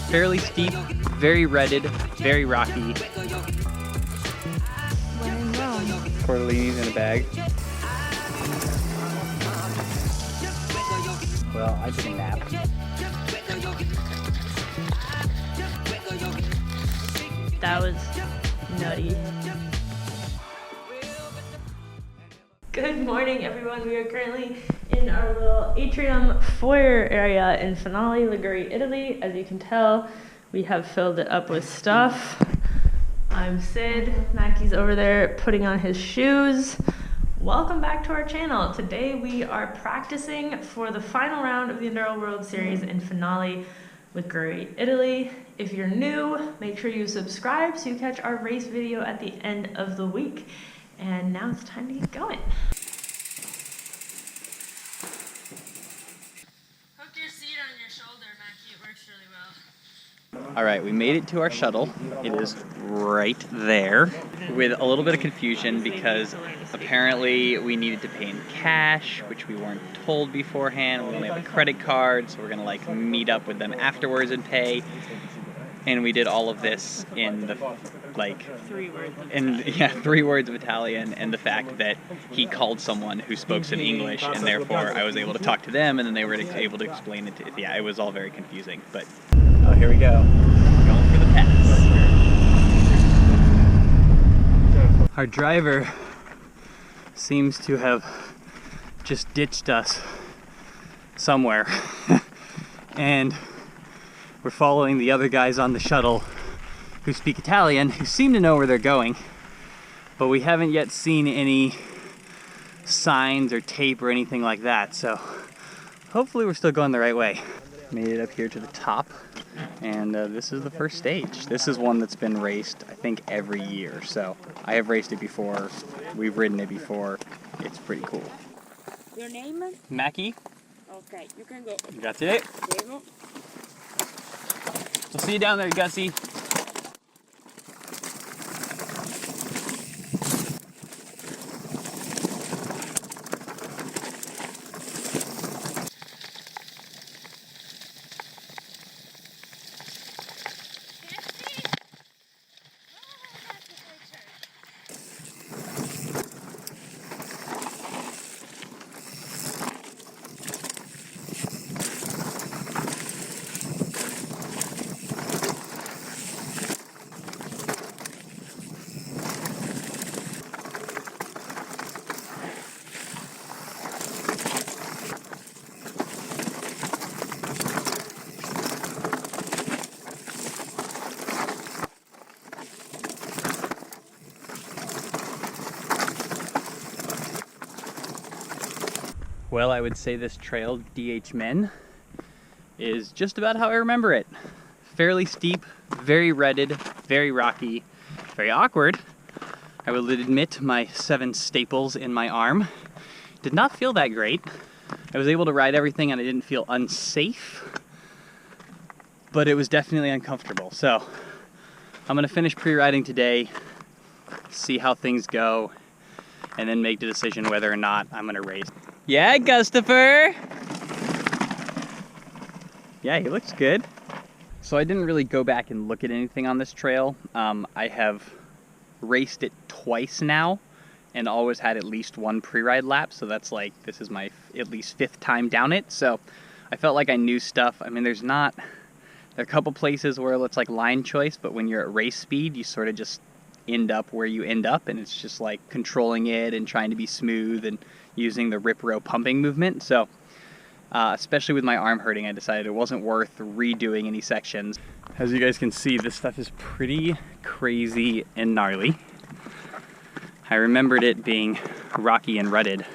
Fairly steep, very rutted, very rocky. When in Rome. Tortellinis in a bag. Well, I took a nap. That was nutty. Good morning, everyone. We are currently in our little atrium foyer area in Finale Ligure, Italy. As you can tell, we have filled it up with stuff. I'm Sid. Mackie's over there putting on his shoes. Welcome back to our channel. Today we are practicing for the final round of the Enduro World Series in Finale Ligure, Italy. If you're new, make sure you subscribe so you catch our race video at the end of the week. And now it's time to get going. Hook your seat on your shoulder, Macky. It works really well. All right, we made it to our shuttle. It is right there with a little bit of confusion because apparently we needed to pay in cash, which we weren't told beforehand. We only have a credit card, so we're gonna like meet up with them afterwards and pay. And we did all of this in the like 3 words. And yeah, 3 words of Italian, and the fact that he called someone who spoke some English, and therefore I was able to talk to them, and then they were able to explain it to. Yeah, it was all very confusing. But oh, here we go, going for the pass. Our driver seems to have just ditched us somewhere, and we're following the other guys on the shuttle who speak Italian, who seem to know where they're going, but we haven't yet seen any signs or tape or anything like that, so hopefully we're still going the right way. Made it up here to the top, and this is the first stage. This is one that's been raced, I think, every year, so I have raced it before, we've ridden it before. It's pretty cool. Your name? Macky? Okay, you can go. Grazie. Prego. We'll see you down there, Gussie. Well, I would say this trail, DH Men, is just about how I remember it. Fairly steep, very rutted, very rocky, very awkward. I will admit my 7 staples in my arm did not feel that great. I was able to ride everything and I didn't feel unsafe, but it was definitely uncomfortable. So I'm gonna finish pre-riding today, see how things go, and then make the decision whether or not I'm gonna race. Yeah, Gustafer! Yeah, he looks good. So I didn't really go back and look at anything on this trail. I have raced it twice now and always had at least 1 pre-ride lap. So that's like, this is my at least 5th time down it. So I felt like I knew stuff. I mean, there are a couple places where it's like line choice, but when you're at race speed, you sort of just end up where you end up, and it's just like controlling it and trying to be smooth and using the rip row pumping movement. So especially with my arm hurting, I decided it wasn't worth redoing any sections. As you guys can see, this stuff is pretty crazy and gnarly. I remembered it being rocky and rutted.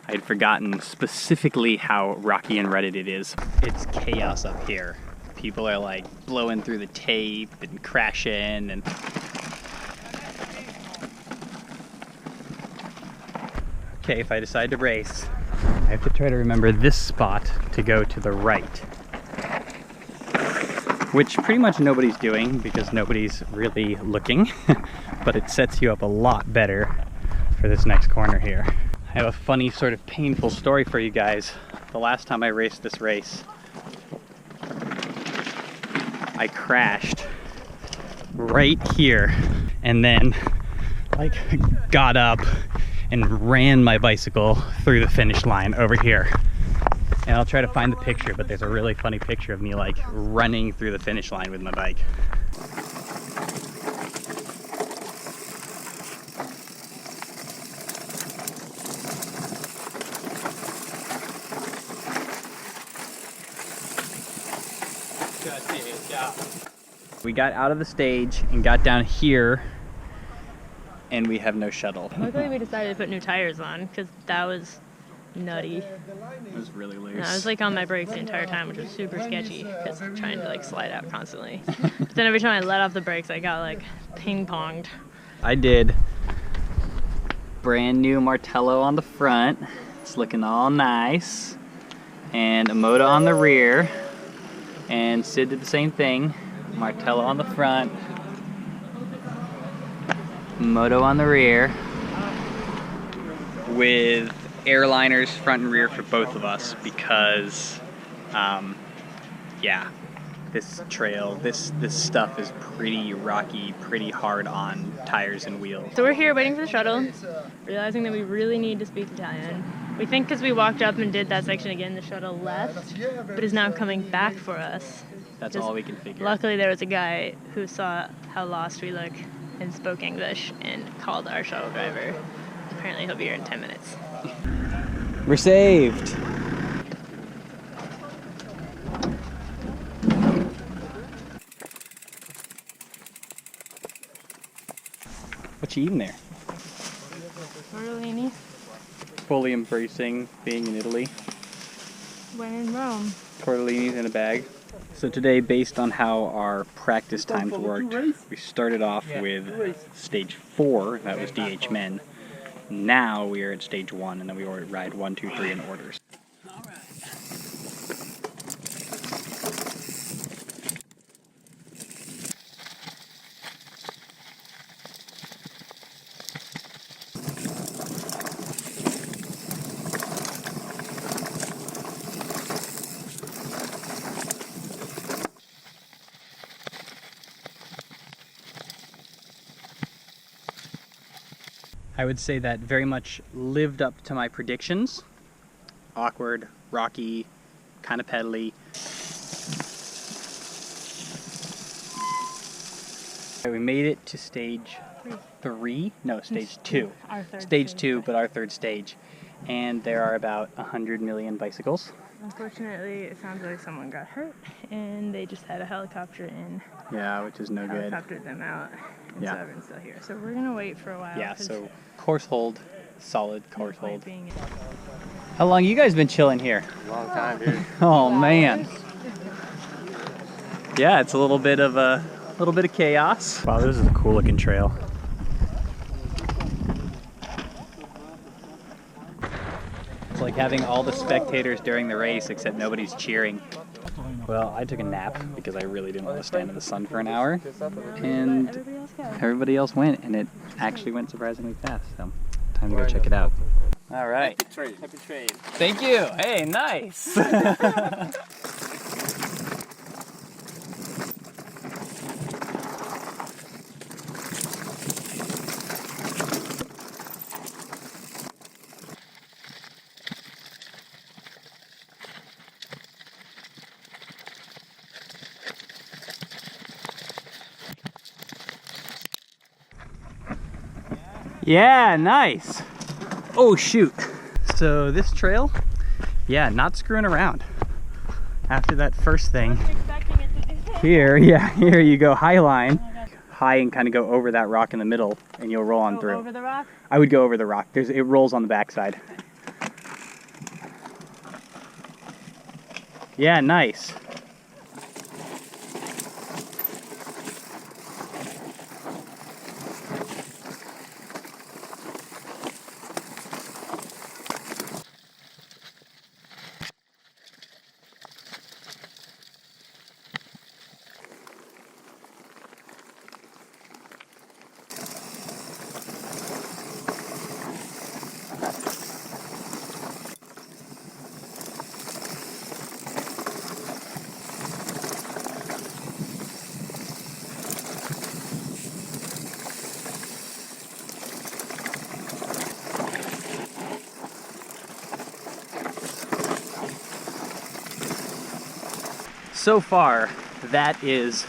I'd forgotten specifically how rocky and rutted it is. It's chaos up here. People are like blowing through the tape and crashing, and okay, if I decide to race, I have to try to remember this spot to go to the right, which pretty much nobody's doing because nobody's really looking, but it sets you up a lot better for this next corner here. I have a funny, sort of painful story for you guys. The last time I raced this race, I crashed right here and then like got up and ran my bicycle through the finish line over here. And I'll try to find the picture, but there's a really funny picture of me like running through the finish line with my bike. We got out of the stage and got down here, and we have no shuttle. Luckily, we decided to put new tires on because that was nutty. It was really loose. And I was like on my brakes the entire time, which was super sketchy because I'm trying to like slide out constantly. But then every time I let off the brakes, I got like ping-ponged. I did. Brand new Martello on the front. It's looking all nice. And a Moto on the rear. And Sid did the same thing. Martello on the front. Moto on the rear. With airliners front and rear for both of us because, yeah, this trail, this stuff is pretty rocky, pretty hard on tires and wheels. So we're here waiting for the shuttle, realizing that we really need to speak Italian. We think because we walked up and did that section again, the shuttle left, but is now coming back for us. That's all we can figure. Luckily, there was a guy who saw how lost we look and spoke English and called our shuttle driver. Apparently, he'll be here in 10 minutes. We're saved. What you eating there? Tortellini. Fully embracing being in Italy. When in Rome. Tortellinis in a bag. So today, based on how our practice times worked, we started off with stage 4, that was DH men. Now we are at stage 1, and then we ride 1, 2, 3 in orders. I would say that very much lived up to my predictions. Awkward, rocky, kind of pedally. We made it to stage 3? No, stage 2. Stage 2, but our third stage. And there are about 100 million bicycles. Unfortunately, it sounds like someone got hurt, and they just had a helicopter in. Yeah, which is no good. Helicoptered them out, and Yeah. so everyone's still here. So we're gonna wait for a while. Yeah, 'cause so course hold, solid course no point hold. being- How long you guys been chilling here? Long time, dude. Oh man. Yeah, it's a little bit of chaos. Wow, this is a cool looking trail. It's like having all the spectators during the race except nobody's cheering. Well, I took a nap because I really didn't want to stand in the sun for an hour, and everybody else went, and it actually went surprisingly fast, so time to go check it out. All right. Happy trade. Thank you. Hey, nice. Yeah, nice. Oh shoot. So this trail, yeah, not screwing around. After that first thing, here you go high line, high and kind of go over that rock in the middle, and you'll roll on through. Over the rock? I would go over the rock. It rolls on the backside. Yeah, nice. so far, that is,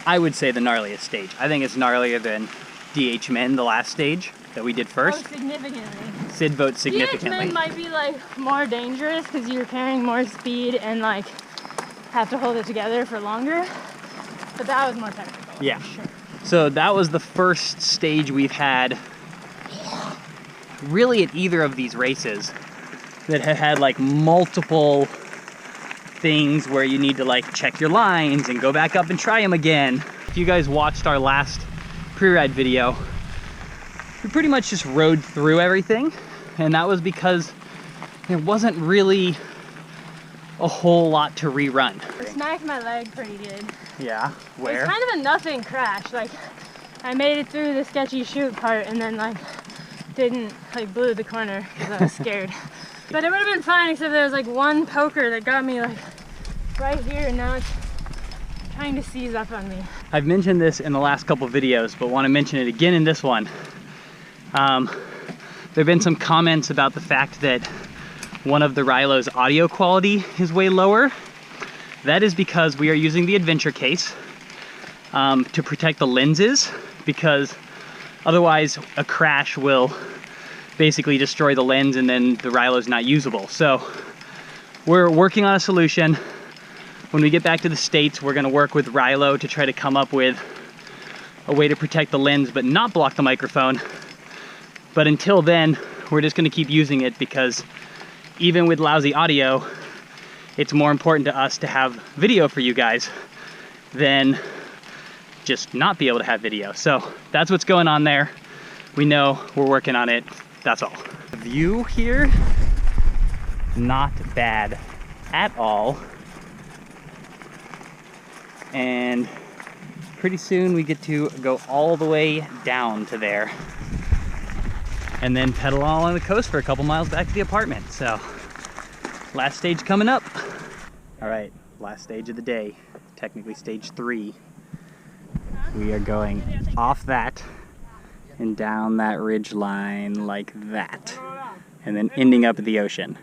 I would say, the gnarliest stage. I think it's gnarlier than DH Men, the last stage that we did first. Oh, significantly. Sid votes significantly. DH Men might be like more dangerous because you're carrying more speed and like have to hold it together for longer. But that was more technical. Yeah. Sure. So that was the first stage we've had really at either of these races that have had like multiple things where you need to like check your lines and go back up and try them again. If you guys watched our last pre-ride video, we pretty much just rode through everything, and that was because there wasn't really a whole lot to rerun. I smacked my leg pretty good. Yeah, It where? was kind of a nothing crash. Like, I made it through the sketchy chute part and then like didn't, like blew the corner because I was scared. But it would have been fine except there was like one poker that got me like right here, and now it's trying to seize up on me. I've mentioned this in the last couple videos, but want to mention it again in this one. There have been some comments about the fact that one of the Rylo's audio quality is way lower. That is because we are using the adventure case to protect the lenses, because otherwise a crash will basically destroy the lens and then the Rylo's not usable. So we're working on a solution. When we get back to the States, we're gonna work with Rylo to try to come up with a way to protect the lens but not block the microphone. But until then, we're just gonna keep using it because even with lousy audio, it's more important to us to have video for you guys than just not be able to have video. So that's what's going on there. We know, we're working on it, that's all. The view here, not bad at all. And pretty soon we get to go all the way down to there and then pedal along the coast for a couple miles back to the apartment. So last stage coming up. All right, last stage of the day, technically stage 3. We are going off that and down that ridge line like that, and then ending up at the ocean.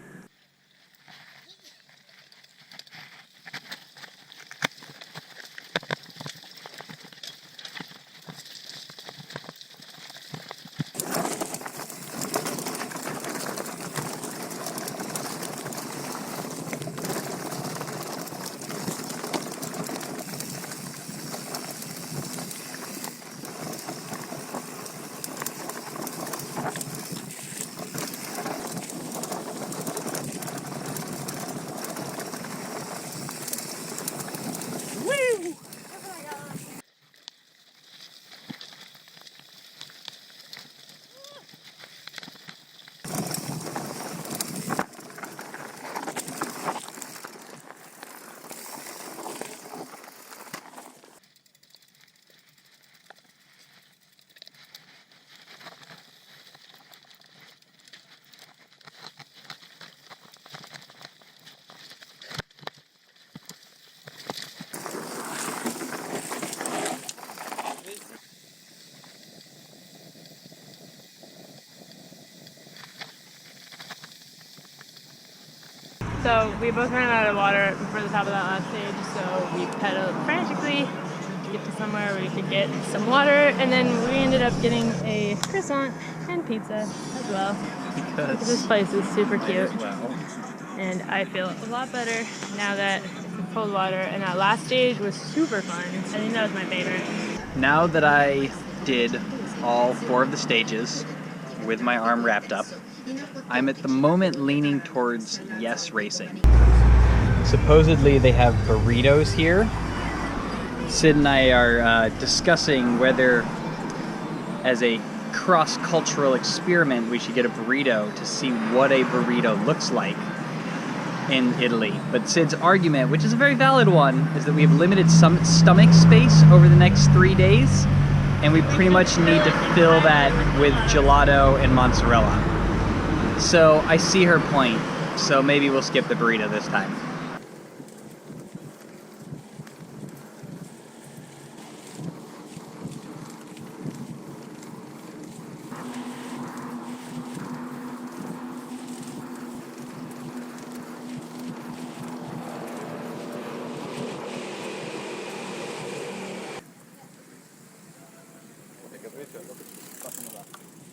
So we both ran out of water before the top of that last stage, so we pedaled frantically to get to somewhere where we could get some water, and then we ended up getting a croissant and pizza as well. Because this place is super cute. And I feel a lot better now that it's in cold water, and that last stage was super fun. I think that was my favorite. Now that I did all 4 of the stages with my arm wrapped up, I'm at the moment leaning towards yes racing. Supposedly they have burritos here. Sid and I are discussing whether, as a cross-cultural experiment, we should get a burrito to see what a burrito looks like in Italy. But Sid's argument, which is a very valid one, is that we have limited stomach space over the next 3 days, and we pretty much need to fill that with gelato and mozzarella. So I see her point, so maybe we'll skip the burrito this time.